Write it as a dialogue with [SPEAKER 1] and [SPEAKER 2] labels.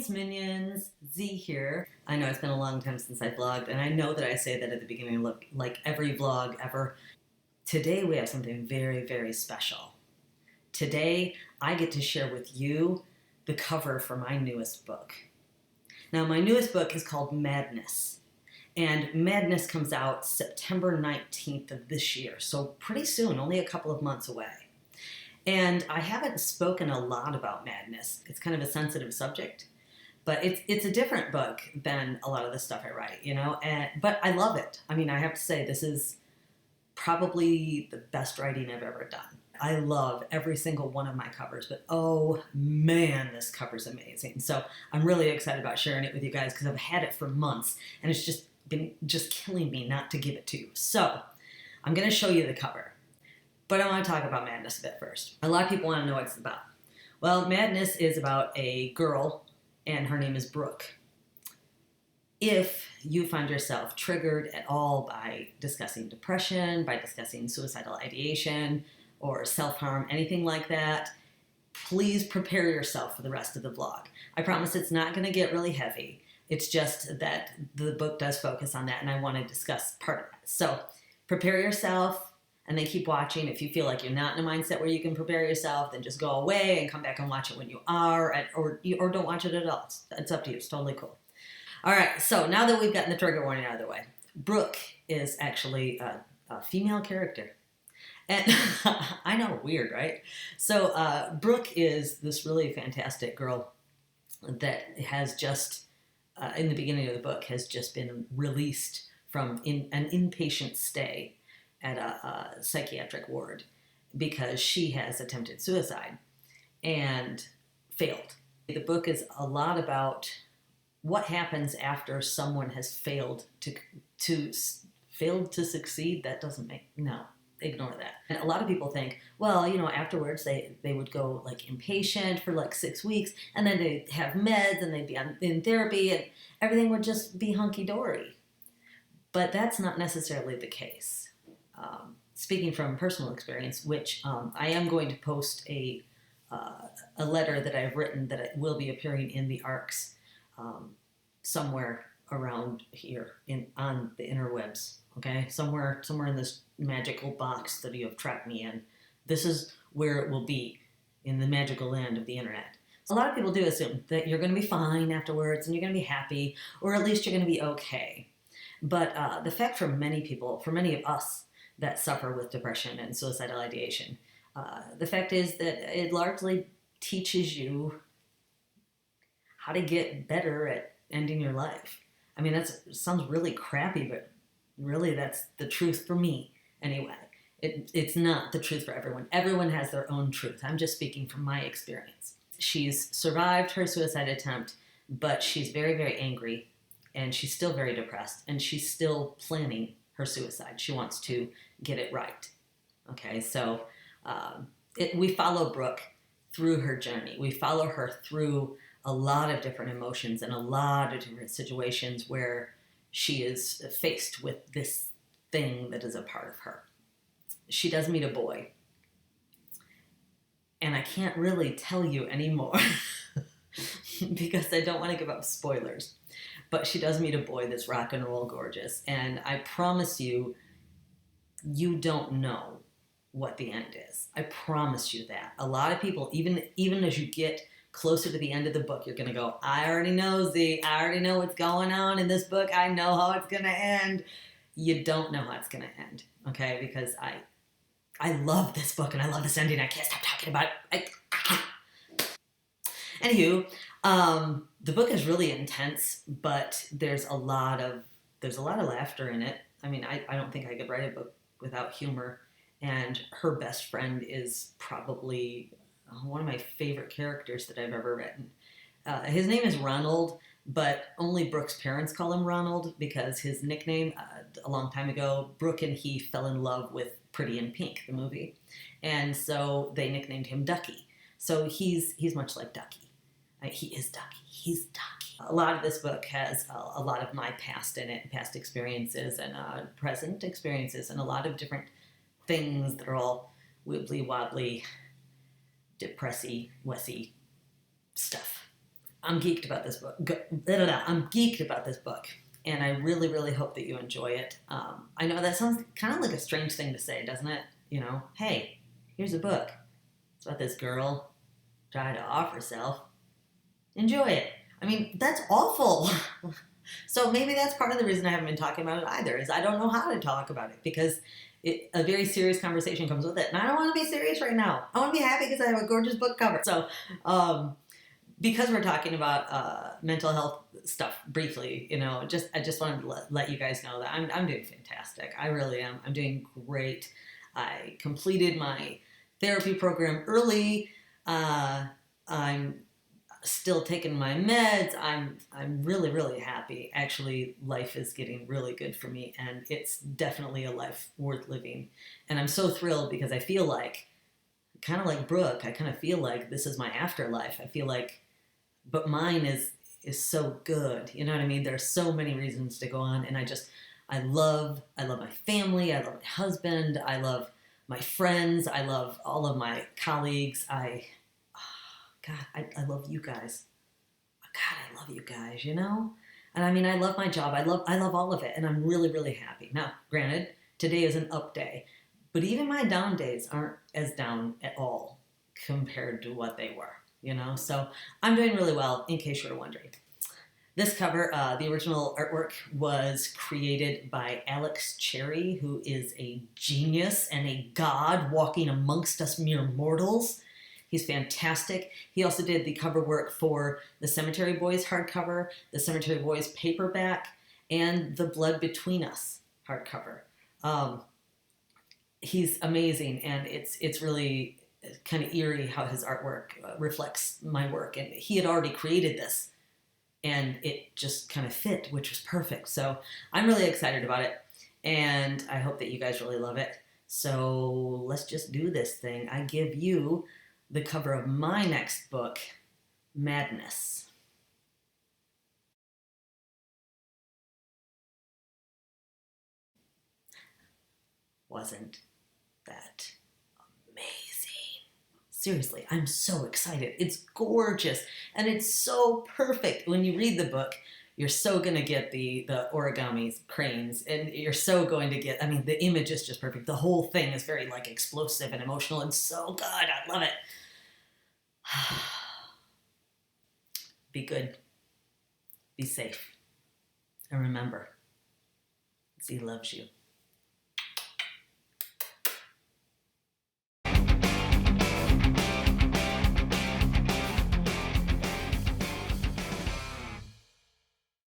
[SPEAKER 1] Greetings, Minions. Z here. I know it's been a long time since I vlogged, and I know that I say that at the beginning of like every vlog ever. Today we have something very, very special. Today I get to share with you the cover for my newest book. Now, my newest book is called Madness, and Madness comes out September 19th of this year, so pretty soon, only a couple of months away. And I haven't spoken a lot about madness. It's kind of a sensitive subject, but it's a different book than a lot of the stuff I write, you know, but I love it. I mean, I have to say this is probably the best writing I've ever done. I love every single one of my covers, but oh man, this cover's amazing. So I'm really excited about sharing it with you guys because I've had it for months and it's just been killing me not to give it to you. So I'm going to show you the cover. But I want to talk about Madness a bit first. A lot of people want to know what it's about. Well, Madness is about a girl, and her name is Brooke. If you find yourself triggered at all by discussing depression, by discussing suicidal ideation, or self-harm, anything like that, please prepare yourself for the rest of the vlog. I promise it's not going to get really heavy. It's just that the book does focus on that, and I want to discuss part of that. So prepare yourself. And then keep watching. If you feel like you're not in a mindset where you can prepare yourself, then just go away and come back and watch it when you are, or don't watch it at all. It's up to you. It's totally cool. All right, so now that we've gotten the trigger warning out of the way, Brooke is actually a female character. And I know, weird, right? So Brooke is this really fantastic girl that has just, in the beginning of the book, has just been released from an inpatient stay at a psychiatric ward because she has attempted suicide and failed. The book is a lot about what happens after someone has failed to succeed. That doesn't make, no, ignore that. And a lot of people think, well, you know, afterwards they would go like inpatient for like 6 weeks and then they'd have meds and they'd be in therapy and everything would just be hunky-dory. But that's not necessarily the case. Speaking from personal experience, which I am going to post a letter that I've written that will be appearing in the ARCs somewhere around here on the interwebs. Okay, somewhere in this magical box that you have trapped me in. This is where it will be, in the magical land of the internet. So a lot of people do assume that you're going to be fine afterwards and you're going to be happy, or at least you're going to be okay. But the fact for many people, for many of us that suffer with depression and suicidal ideation, the fact is that it largely teaches you how to get better at ending your life. I mean, that sounds really crappy, but really that's the truth for me anyway. It's not the truth for everyone. Everyone has their own truth. I'm just speaking from my experience. She's survived her suicide attempt, but she's very, very angry. And she's still very depressed, and she's still planning her suicide. She wants to get it right. Okay, so we follow Brooke through her journey. We follow her through a lot of different emotions and a lot of different situations where she is faced with this thing that is a part of her. She does meet a boy, and I can't really tell you anymore because I don't want to give up spoilers. But she does meet a boy that's rock and roll gorgeous. And I promise you, you don't know what the end is. I promise you that. A lot of people, even as you get closer to the end of the book, you're going to go, I already know, Z. I already know what's going on in this book. I know how it's going to end. You don't know how it's going to end, okay? Because I love this book and I love this ending. I can't stop talking about it. Anywho, the book is really intense, but there's a lot of laughter in it. I mean, I don't think I could write a book without humor. And her best friend is probably one of my favorite characters that I've ever written. His name is Ronald, but only Brooke's parents call him Ronald because his nickname, a long time ago, Brooke and he fell in love with Pretty in Pink, the movie. And so they nicknamed him Ducky. So he's much like Ducky. He is Ducky. He's Ducky. A lot of this book has a lot of my past in it, past experiences and present experiences, and a lot of different things that are all wibbly wobbly, depressy, wussy stuff. I'm geeked about this book. I'm geeked about this book, and I really, really hope that you enjoy it. I know that sounds kind of like a strange thing to say, doesn't it? You know, hey, here's a book. It's about this girl trying to off herself. Enjoy it. I mean, that's awful. So maybe that's part of the reason I haven't been talking about it either, is I don't know how to talk about it because a very serious conversation comes with it. And I don't want to be serious right now. I want to be happy because I have a gorgeous book cover. So, because we're talking about mental health stuff briefly, I just wanted to let you guys know that I'm doing fantastic. I really am. I'm doing great. I completed my therapy program early. I'm still taking my meds. I'm really, really happy. Actually, life is getting really good for me, and it's definitely a life worth living. And I'm so thrilled because I feel like, kind of like Brooke, I kind of feel like this is my afterlife. I feel like, but mine is so good. You know what I mean? There's so many reasons to go on, and I love my family. I love my husband. I love my friends. I love all of my colleagues. God, I love you guys. God, I love you guys, you know? And I mean, I love my job. I love all of it. And I'm really, really happy. Now, granted, today is an up day, but even my down days aren't as down at all compared to what they were, you know? So I'm doing really well, in case you're wondering. This cover, the original artwork, was created by Alex Cherry, who is a genius and a god walking amongst us mere mortals. He's fantastic. He also did the cover work for the Cemetery Boys hardcover, the Cemetery Boys paperback, and the Blood Between Us hardcover. He's amazing, and it's really kind of eerie how his artwork reflects my work. And he had already created this, and it just kind of fit, which was perfect. So I'm really excited about it, and I hope that you guys really love it. So let's just do this thing. I give you the cover of my next book, Madness. Wasn't that amazing? Seriously, I'm so excited. It's gorgeous and it's so perfect. When you read the book, you're so going to get the origami cranes, and you're so going to get, I mean, the image is just perfect. The whole thing is very like explosive and emotional and so good. I love it. Be good. Be safe. And remember, Z loves you.